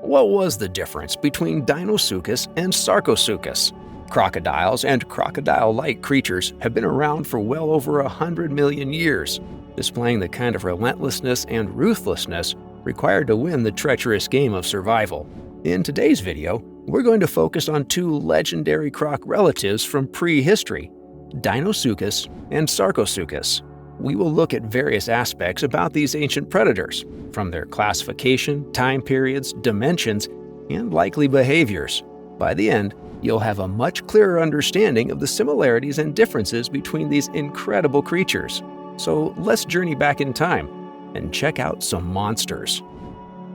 What was the difference between Deinosuchus and Sarcosuchus? Crocodiles and crocodile-like creatures have been around for well over 100 million years, displaying the kind of relentlessness and ruthlessness required to win the treacherous game of survival. In today's video, we're going to focus on two legendary croc relatives from prehistory, Deinosuchus and Sarchosuchus. We will look at various aspects about these ancient predators, from their classification, time periods, dimensions, and likely behaviors. By the end, you'll have a much clearer understanding of the similarities and differences between these incredible creatures. So let's journey back in time and check out some monsters.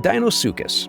Deinosuchus.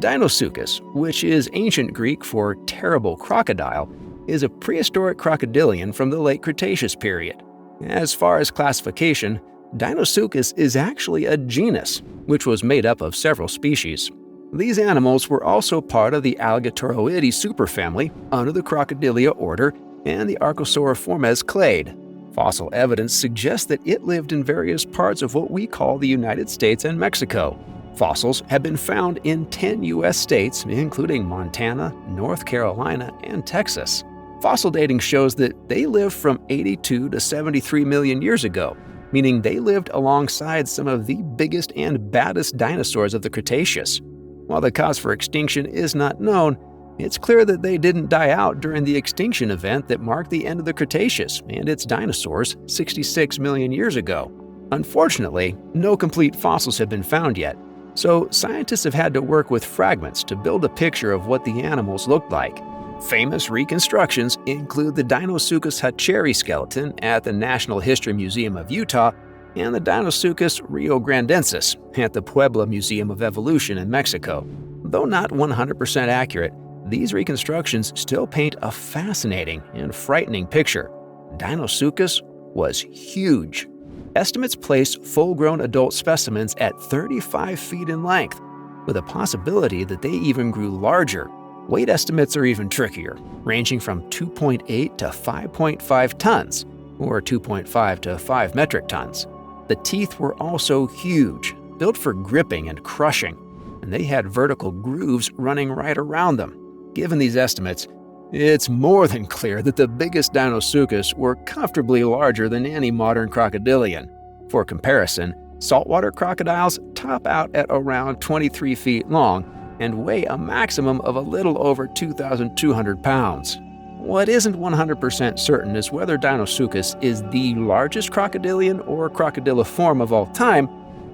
Deinosuchus, which is ancient Greek for terrible crocodile, is a prehistoric crocodilian from the late Cretaceous period. As far as classification, Deinosuchus is actually a genus, which was made up of several species. These animals were also part of the Alligatoroidae superfamily under the Crocodilia order and the Archosauriformes clade. Fossil evidence suggests that it lived in various parts of what we call the United States and Mexico. Fossils have been found in 10 U.S. states, including Montana, North Carolina, and Texas. Fossil dating shows that they lived from 82 to 73 million years ago, meaning they lived alongside some of the biggest and baddest dinosaurs of the Cretaceous. While the cause for extinction is not known, it's clear that they didn't die out during the extinction event that marked the end of the Cretaceous and its dinosaurs 66 million years ago. Unfortunately, no complete fossils have been found yet, so scientists have had to work with fragments to build a picture of what the animals looked like. Famous reconstructions include the Deinosuchus hatcheri skeleton at the National History Museum of Utah and the Deinosuchus riograndensis at the Puebla Museum of Evolution in Mexico. Though not 100% accurate, these reconstructions still paint a fascinating and frightening picture. Deinosuchus was huge. Estimates place full-grown adult specimens at 35 feet in length, with a possibility that they even grew larger. Weight estimates are even trickier, ranging from 2.8 to 5.5 tons, or 2.5 to 5 metric tons. The teeth were also huge, built for gripping and crushing, and they had vertical grooves running right around them. Given these estimates, it's more than clear that the biggest Deinosuchus were comfortably larger than any modern crocodilian. For comparison, saltwater crocodiles top out at around 23 feet long and weigh a maximum of a little over 2,200 pounds. What isn't 100% certain is whether Deinosuchus is the largest crocodilian or crocodiliform of all time,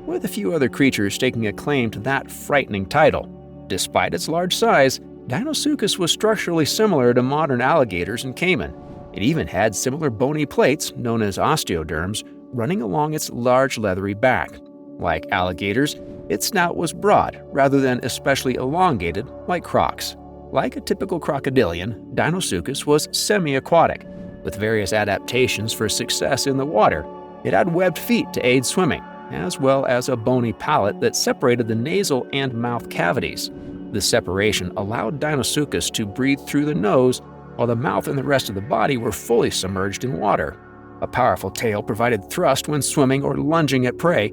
with a few other creatures taking a claim to that frightening title. Despite its large size, Deinosuchus was structurally similar to modern alligators and caiman. It even had similar bony plates, known as osteoderms, running along its large leathery back. Like alligators, its snout was broad rather than especially elongated like crocs. Like a typical crocodilian, Deinosuchus was semi-aquatic, with various adaptations for success in the water. It had webbed feet to aid swimming, as well as a bony palate that separated the nasal and mouth cavities. This separation allowed Deinosuchus to breathe through the nose, while the mouth and the rest of the body were fully submerged in water. A powerful tail provided thrust when swimming or lunging at prey,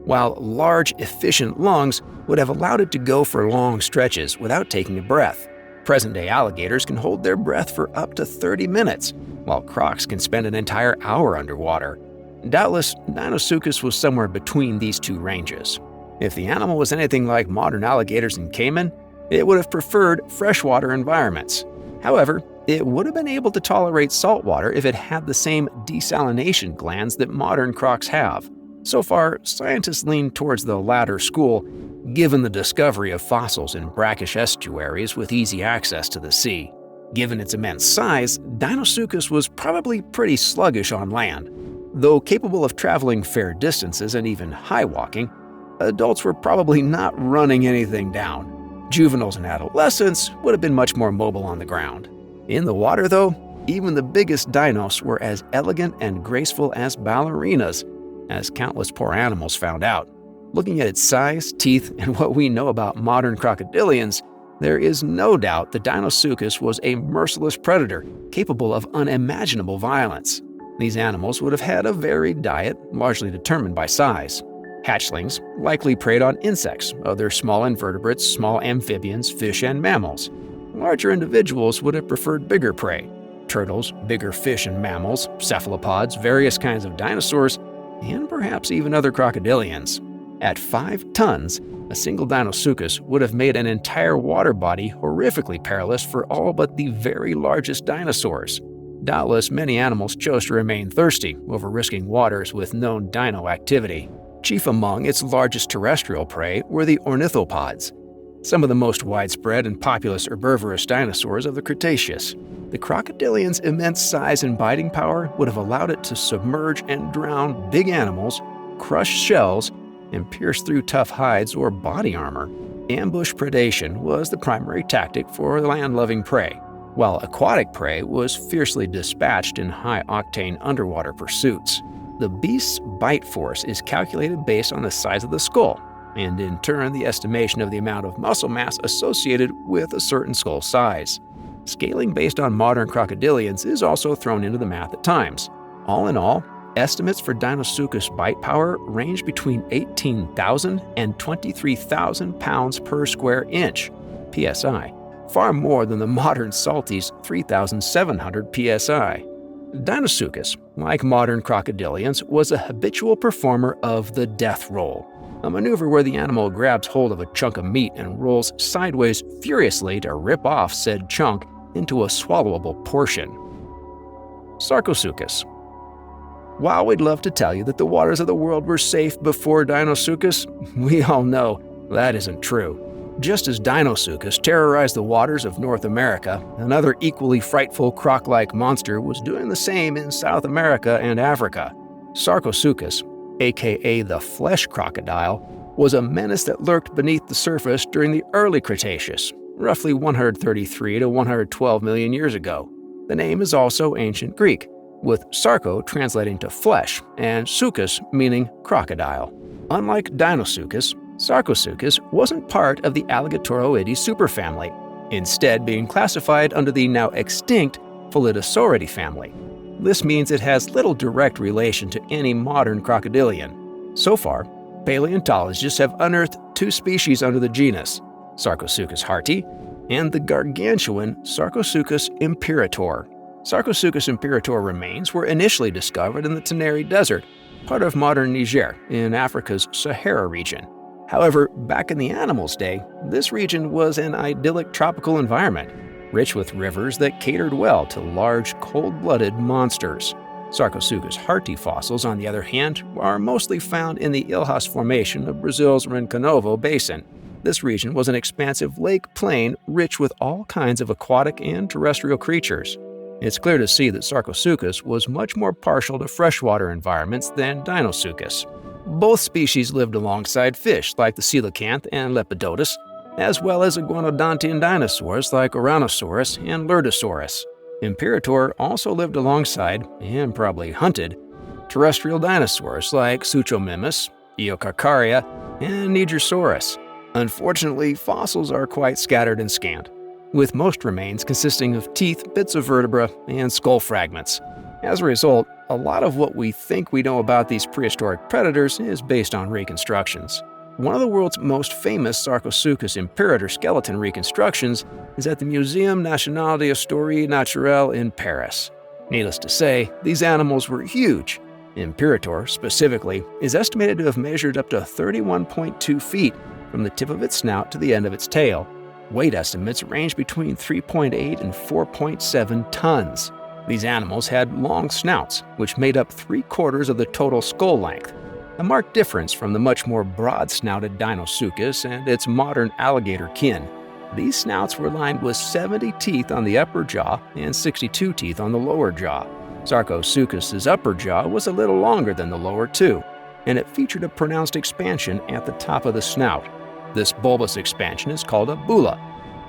while large, efficient lungs would have allowed it to go for long stretches without taking a breath. Present-day alligators can hold their breath for up to 30 minutes, while crocs can spend an entire hour underwater. Doubtless, Deinosuchus was somewhere between these two ranges. If the animal was anything like modern alligators and caiman, it would have preferred freshwater environments. However, it would have been able to tolerate saltwater if it had the same desalination glands that modern crocs have. So far, scientists lean towards the latter school, given the discovery of fossils in brackish estuaries with easy access to the sea. Given its immense size, Deinosuchus was probably pretty sluggish on land. Though capable of traveling fair distances and even high walking, adults were probably not running anything down. Juveniles and adolescents would have been much more mobile on the ground. In the water, though, even the biggest dinos were as elegant and graceful as ballerinas, as countless poor animals found out. Looking at its size, teeth, and what we know about modern crocodilians, there is no doubt that Deinosuchus was a merciless predator capable of unimaginable violence. These animals would have had a varied diet, largely determined by size. Hatchlings likely preyed on insects, other small invertebrates, small amphibians, fish, and mammals. Larger individuals would have preferred bigger prey: turtles, bigger fish and mammals, cephalopods, various kinds of dinosaurs, and perhaps even other crocodilians. At 5 tons, a single Deinosuchus would have made an entire water body horrifically perilous for all but the very largest dinosaurs. Doubtless, many animals chose to remain thirsty over risking waters with known dino activity. Chief among its largest terrestrial prey were the ornithopods, some of the most widespread and populous herbivorous dinosaurs of the Cretaceous. The crocodilian's immense size and biting power would have allowed it to submerge and drown big animals, crush shells, and pierce through tough hides or body armor. Ambush predation was the primary tactic for land-loving prey, while aquatic prey was fiercely dispatched in high-octane underwater pursuits. The beast's bite force is calculated based on the size of the skull, and in turn the estimation of the amount of muscle mass associated with a certain skull size. Scaling based on modern crocodilians is also thrown into the math at times. All in all, estimates for Deinosuchus bite power range between 18,000 and 23,000 pounds per square inch, psi, far more than the modern Salty's 3,700 psi. Deinosuchus, like modern crocodilians, was a habitual performer of the death roll, a maneuver where the animal grabs hold of a chunk of meat and rolls sideways furiously to rip off said chunk into a swallowable portion. Sarcosuchus. While we'd love to tell you that the waters of the world were safe before Deinosuchus, we all know that isn't true. Just as Deinosuchus terrorized the waters of North America, another equally frightful croc-like monster was doing the same in South America and Africa. Sarcosuchus, aka the flesh crocodile, was a menace that lurked beneath the surface during the early Cretaceous, roughly 133 to 112 million years ago. The name is also ancient Greek, with sarco translating to flesh and suchus meaning crocodile. Unlike Deinosuchus, Sarcosuchus wasn't part of the Alligatoroides superfamily, instead being classified under the now extinct Phyllitosauridae family. This means it has little direct relation to any modern crocodilian. So far, paleontologists have unearthed 2 species under the genus, Sarcosuchus harti and the gargantuan Sarcosuchus imperator. Sarcosuchus imperator remains were initially discovered in the Teneri Desert, part of modern Niger in Africa's Sahara region. However, back in the animal's day, this region was an idyllic tropical environment, rich with rivers that catered well to large, cold-blooded monsters. Sarcosuchus harti fossils, on the other hand, are mostly found in the Ilhas Formation of Brazil's Rio Basin. This region was an expansive lake plain rich with all kinds of aquatic and terrestrial creatures. It's clear to see that Sarcosuchus was much more partial to freshwater environments than Deinosuchus. Both species lived alongside fish like the coelacanth and Lepidodus, as well as iguanodontian dinosaurs like Ouranosaurus and Lurdosaurus. Imperator also lived alongside, and probably hunted, terrestrial dinosaurs like Suchomimus, Eocarcharia, and Nigersaurus. Unfortunately, fossils are quite scattered and scant, with most remains consisting of teeth, bits of vertebra, and skull fragments. As a result, a lot of what we think we know about these prehistoric predators is based on reconstructions. One of the world's most famous Sarcosuchus imperator skeleton reconstructions is at the Muséum National d'Histoire Naturelle in Paris. Needless to say, these animals were huge. Imperator, specifically, is estimated to have measured up to 31.2 feet from the tip of its snout to the end of its tail. Weight estimates range between 3.8 and 4.7 tons. These animals had long snouts, which made up 3/4 of the total skull length, a marked difference from the much more broad-snouted Deinosuchus and its modern alligator kin. These snouts were lined with 70 teeth on the upper jaw and 62 teeth on the lower jaw. Sarcosuchus's upper jaw was a little longer than the lower two, and it featured a pronounced expansion at the top of the snout. This bulbous expansion is called a bulla,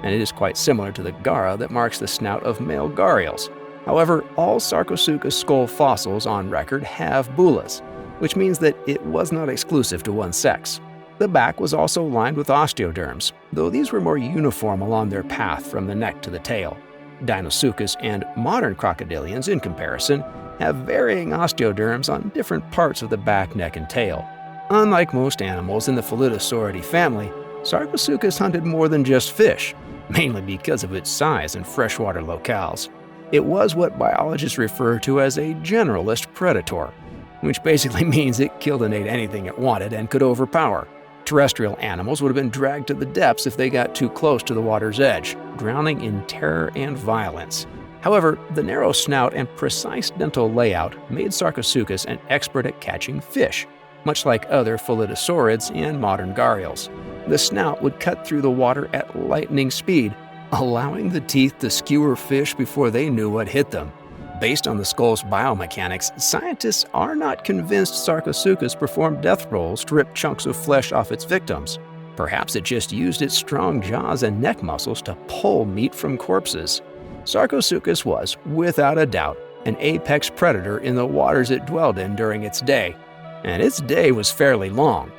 and it is quite similar to the gara that marks the snout of male gharials. However, all Sarcosuchus skull fossils on record have bullas, which means that it was not exclusive to one sex. The back was also lined with osteoderms, though these were more uniform along their path from the neck to the tail. Deinosuchus and modern crocodilians, in comparison, have varying osteoderms on different parts of the back, neck, and tail. Unlike most animals in the Phyllidosauриdae family, Sarcosuchus hunted more than just fish, mainly because of its size and freshwater locales. It was what biologists refer to as a generalist predator, which basically means it killed and ate anything it wanted and could overpower. Terrestrial animals would have been dragged to the depths if they got too close to the water's edge, drowning in terror and violence. However, the narrow snout and precise dental layout made Sarcosuchus an expert at catching fish, much like other phyllidosauриds and modern gharials. The snout would cut through the water at lightning speed, allowing the teeth to skewer fish before they knew what hit them. Based on the skull's biomechanics, scientists are not convinced Sarcosuchus performed death rolls to rip chunks of flesh off its victims. Perhaps it just used its strong jaws and neck muscles to pull meat from corpses. Sarcosuchus was, without a doubt, an apex predator in the waters it dwelled in during its day. And its day was fairly long.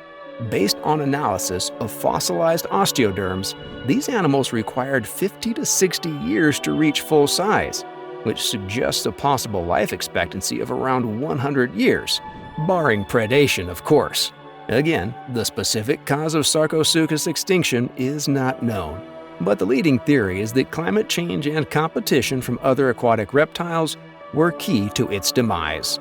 Based on analysis of fossilized osteoderms, these animals required 50 to 60 years to reach full size, which suggests a possible life expectancy of around 100 years, barring predation, of course. Again, the specific cause of Sarcosuchus extinction is not known, but the leading theory is that climate change and competition from other aquatic reptiles were key to its demise.